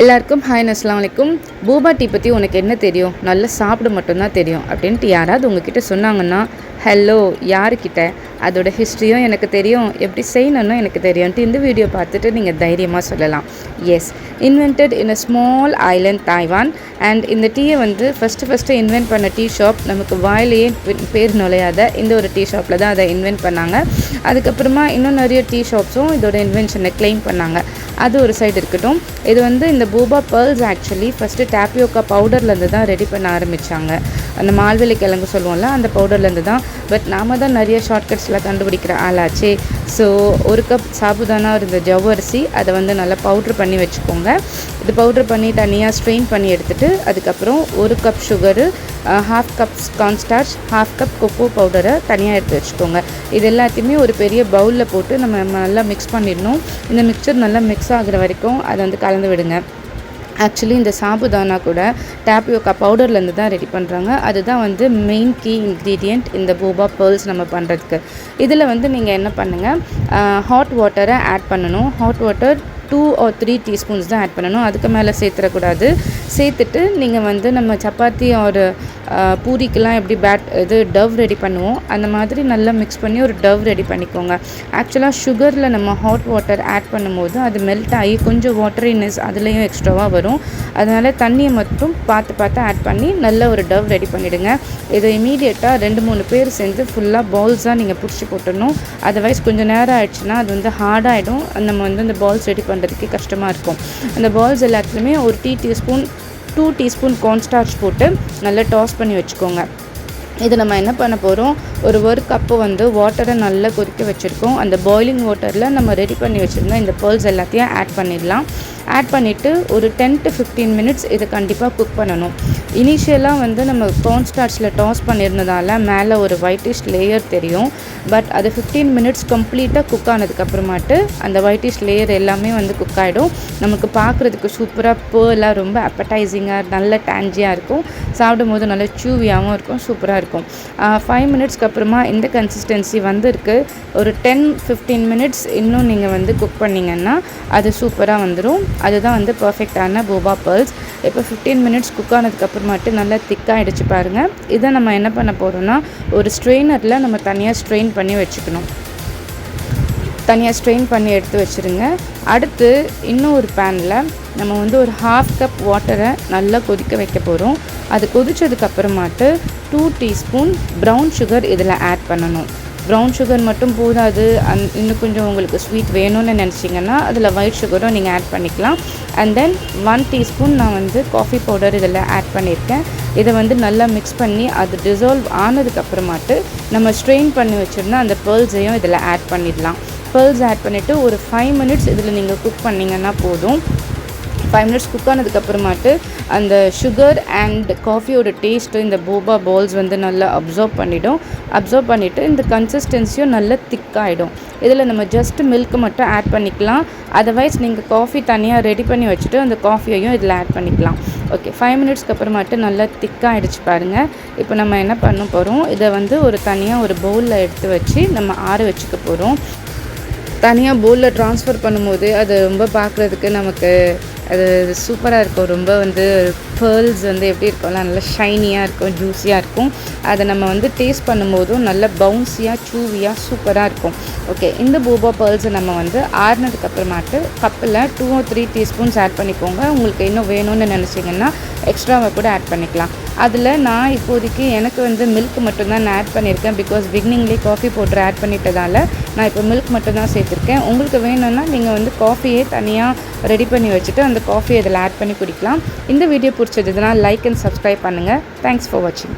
எல்லாருக்கும் ஹாய் அஸ்ஸலாமு அலைக்கும். பூபா டீ பற்றி உனக்கு என்ன தெரியும்? நல்லா சாப்பிட மட்டும்தான் தெரியும் அப்படின்ட்டு யாராவது உங்ககிட்ட சொன்னாங்கன்னா, ஹலோ யாருக்கிட்ட? அதோட ஹிஸ்ட்ரியும் எனக்கு தெரியும், எப்படி செய்யணும்னு எனக்கு தெரியும்ட்டு இந்த வீடியோ பார்த்துட்டு நீங்கள் தைரியமாக சொல்லலாம். Yes, invented in a small island Taiwan. And இந்த டீயை வந்து ஃபஸ்ட்டு இன்வென்ட் பண்ண டீ ஷாப் நமக்கு வாயிலேயே பேர் நுழையாத இந்த ஒரு டீ ஷாப்பில் தான் அதை இன்வென்ட் பண்ணாங்க. அதுக்கப்புறமா இன்னும் நிறைய டீ ஷாப்ஸும் இதோட இன்வென்ஷனை கிளைம் பண்ணாங்க. அது ஒரு சைடு இருக்கட்டும். இது வந்து இந்த பூபா பேர்ல்ஸ் ஆக்சுவலி ஃபஸ்ட்டு டேப்பியோக்கா பவுடர்லேருந்து தான் ரெடி பண்ண ஆரம்பித்தாங்க. அந்த மால்வெளி கிழங்கு சொல்லுவோம்ல, அந்த பவுடர்லேருந்து தான். பட் நாம தான் நிறைய ஷார்ட்கட்ஸில் கண்டுபிடிக்கிற ஆளாச்சு. ஸோ ஒரு கப் சாபுதானா இருந்த ஜவ்வரிசி அதை வந்து நல்லா பவுட்ரு பண்ணி வச்சுக்கோங்க. இது பவுட்ரு பண்ணி தனியாக ஸ்ட்ரெயின் பண்ணி எடுத்துகிட்டு அதுக்கப்புறம் ஒரு cup sugar, half cup cornstarch, half cup kho kho பவுடரை தனியாக எடுத்து வச்சுக்கோங்க. இது எல்லாத்தையுமே ஒரு பெரிய பவுலில் போட்டு நம்ம நல்லா மிக்ஸ் பண்ணிடணும். இந்த மிக்சர் நல்லா மிக்ஸ் ஆகிற வரைக்கும் அதை வந்து கலந்து விடுங்க. ஆக்சுவலி இந்த சாபுதானா கூட டேப்பியோக்கா பவுடர்லேருந்து தான் ரெடி பண்ணுறாங்க. அதுதான் வந்து மெயின் கீ இன்க்ரீடியண்ட் இந்த பூபா பேர்ல்ஸ் நம்ம பண்ணுறதுக்கு. இதில் வந்து நீங்கள் என்ன பண்ணுங்கள், ஹாட் வாட்டரை ஆட் பண்ணணும். ஹாட் வாட்டர் 2 or 3 டீஸ்பூன்ஸ் தான் ஆட் பண்ணணும், அதுக்கு மேலே சேர்த்துடக்கூடாது. சேர்த்துட்டு நீங்கள் வந்து நம்ம சப்பாத்தி ஒரு பூரிக்கெலாம் எப்படி டவ் ரெடி பண்ணுவோம், அந்த மாதிரி நல்லா மிக்ஸ் பண்ணி ஒரு டவ் ரெடி பண்ணிக்கோங்க. ஆக்சுவலாக சுகரில் நம்ம ஹாட் வாட்டர் ஆட் பண்ணும்போது அது மெல்ட் ஆகி கொஞ்சம் வாட்டரினஸ் அதுலேயும் எக்ஸ்ட்ராவாக வரும். அதனால் தண்ணியை மட்டும் பார்த்து ஆட் பண்ணி நல்ல ஒரு டவ் ரெடி பண்ணிவிடுங்க. இதை இமீடியட்டாக 2-3 பேர் சேர்ந்து ஃபுல்லாக பால்ஸாக நீங்கள் பிடிச்சி போட்டுடணும். அதர்வைஸ் கொஞ்சம் நேரம் ஆயிடுச்சுன்னா அது வந்து ஹார்டாகிடும். நம்ம வந்து அந்த பால்ஸ் ரெடி பண்ணுறதுக்கு கஷ்டமாக இருக்கும். அந்த பால்ஸ் எல்லாத்துலேயுமே ஒரு 2 டீஸ்பூன் கார்ன்ஸ்டார்ச் போட்டு நல்லா டாஸ் பண்ணி வச்சுக்கோங்க. இது நம்ம என்ன பண்ண போகிறோம், ஒரு கப்பு வந்து வாட்டரை நல்லா கொதிக்க வச்சுருக்கோம். அந்த பாய்லிங் வாட்டரில் நம்ம ரெடி பண்ணி வச்சுருந்தோம் இந்த பேர்ல்ஸ் எல்லாத்தையும் ஆட் பண்ணிடலாம். ஆட் பண்ணிவிட்டு ஒரு 10 to 15 மினிட்ஸ் இதை கண்டிப்பாக குக் பண்ணணும். இனிஷியலாக வந்து நம்ம கார்ன்ஸ்டார்ச்சில் டாஸ் பண்ணியிருந்ததால் மேலே ஒரு ஒயிட்டிஷ் லேயர் தெரியும். பட் அது 15 மினிட்ஸ் கம்ப்ளீட்டாக குக் ஆனதுக்கப்புறமாட்டு அந்த ஒயிட்டிஷ் லேயர் எல்லாமே வந்து குக் ஆகிடும். நமக்கு பார்க்குறதுக்கு சூப்பராக பேர்லாக ரொம்ப அப்படைசிங்காக நல்ல டேஞ்சியாக இருக்கும். சாப்பிடும் போது நல்ல சூவியாகவும் இருக்கும், சூப்பராக இருக்கும். 5 மினிட்ஸ்க்கு அப்புறமா இந்த கன்சிஸ்டன்சி வந்துருக்கு. ஒரு 10-15 மினிட்ஸ் இன்னும் நீங்கள் வந்து குக் பண்ணிங்கன்னா அது சூப்பராக வந்துடும். அதுதான் வந்து பர்ஃபெக்டான பூபா பேர்ல்ஸ். இப்போ 15 மினிட்ஸ் குக் ஆனதுக்கப்புறமாட்டு நல்லா திக்காகிடுச்சு பாருங்கள். இதை நம்ம என்ன பண்ண போகிறோம்னா ஒரு ஸ்ட்ரெயினரில் நம்ம தனியாக ஸ்ட்ரெயின் பண்ணி வச்சுக்கணும். தனியாக ஸ்ட்ரெயின் பண்ணி எடுத்து வச்சுருங்க. அடுத்து இன்னும் ஒரு பேனில் நம்ம வந்து ஒரு ஹாஃப் கப் வாட்டரை நல்லா கொதிக்க வைக்க போகிறோம். அது கொதித்ததுக்கப்புறமாட்டு 2 டீஸ்பூன் ப்ரௌன் சுகர் இதில் ஆட் பண்ணணும். ப்ரௌன் சுகர் மட்டும் போதாது, இன்னும் கொஞ்சம் உங்களுக்கு ஸ்வீட் வேணும்னு நினச்சிங்கன்னா அதில் ஒயிட் சுகரும் நீங்கள் ஆட் பண்ணிக்கலாம். அண்ட் தென் 1 டீஸ்பூன் நான் வந்து காஃபி பவுடர் இதில் ஆட் பண்ணியிருக்கேன். இதை வந்து நல்லா மிக்ஸ் பண்ணி அது டிசால்வ் ஆனதுக்கப்புறமாட்டு நம்ம ஸ்ட்ரெயின் பண்ணி வச்சுருந்தா அந்த பேர்ல்ஸையும் இதில் ஆட் பண்ணிடலாம். பேர்ல்ஸ் ஆட் பண்ணிவிட்டு ஒரு 5 மினிட்ஸ் இதில் நீங்கள் குக் பண்ணிங்கன்னா போதும். 5 மினிட்ஸ் குக் ஆனதுக்கப்புறமாட்டு அந்த சுகர் அண்ட் காஃபியோட டேஸ்ட்டு இந்த பூபா பால்ஸ் வந்து நல்லா அப்சர்வ் பண்ணிவிட்டு இந்த கன்சிஸ்டன்சியும் நல்லா திக்காகிடும். இதில் நம்ம ஜஸ்ட் மில்க் மட்டும் ஆட் பண்ணிக்கலாம். அதர்வைஸ் நீங்கள் காஃபி தனியாக ரெடி பண்ணி வச்சுட்டு அந்த காஃபியையும் இதில் ஆட் பண்ணிக்கலாம். ஓகே, 5 மினிட்ஸ்க்கு அப்புறமாட்டு நல்லா திக்காகிடுச்சு பாருங்கள். இப்போ நம்ம என்ன பண்ண போகிறோம், இதை வந்து ஒரு தனியாக ஒரு பவுலில் எடுத்து வச்சு நம்ம ஆற வச்சுக்க போகிறோம். தனியாக பவுலில் ட்ரான்ஸ்ஃபர் பண்ணும்போது அது ரொம்ப பார்க்குறதுக்கு நமக்கு அது சூப்பராக இருக்கும். ரொம்ப வந்து பேர்ல்ஸ் வந்து எப்படி இருக்கும்ல, நல்லா ஷைனியாக இருக்கும், ஜூஸியாக இருக்கும். அதை நம்ம வந்து டேஸ்ட் பண்ணும்போதும் நல்ல பவுன்ஸியாக சூவியாக சூப்பராக இருக்கும். ஓகே, இந்த பூபா பேர்ல்ஸை நம்ம வந்து ஆறுனதுக்கப்புறமாட்டு கப்பில் 2 or 3 டீஸ்பூன்ஸ் ஆட் பண்ணிக்கோங்க. உங்களுக்கு இன்னும் வேணும்னு நினச்சிங்கன்னா எக்ஸ்ட்ராவை கூட ஆட் பண்ணிக்கலாம். அதில் நான் இப்போதைக்கு எனக்கு வந்து மில்க் மட்டும்தான் நான் ஆட் பண்ணியிருக்கேன். பிகாஸ் பிகினிங்லேயே காஃபி பவுடர் ஆட் பண்ணிட்டதால் நான் இப்போ மில்க் மட்டும்தான் சேர்த்துருக்கேன். உங்களுக்கு வேணும்னா நீங்கள் வந்து காஃபியே தனியாக ரெடி பண்ணி வச்சுட்டு அந்த காஃபியை இதில் ஆட் பண்ணி குடிக்கலாம். இந்த வீடியோ பிடிச்சதுன்னா லைக் அண்ட் சப்ஸ்கிரைப் பண்ணுங்கள். தேங்க்ஸ் ஃபார் வாட்சிங்.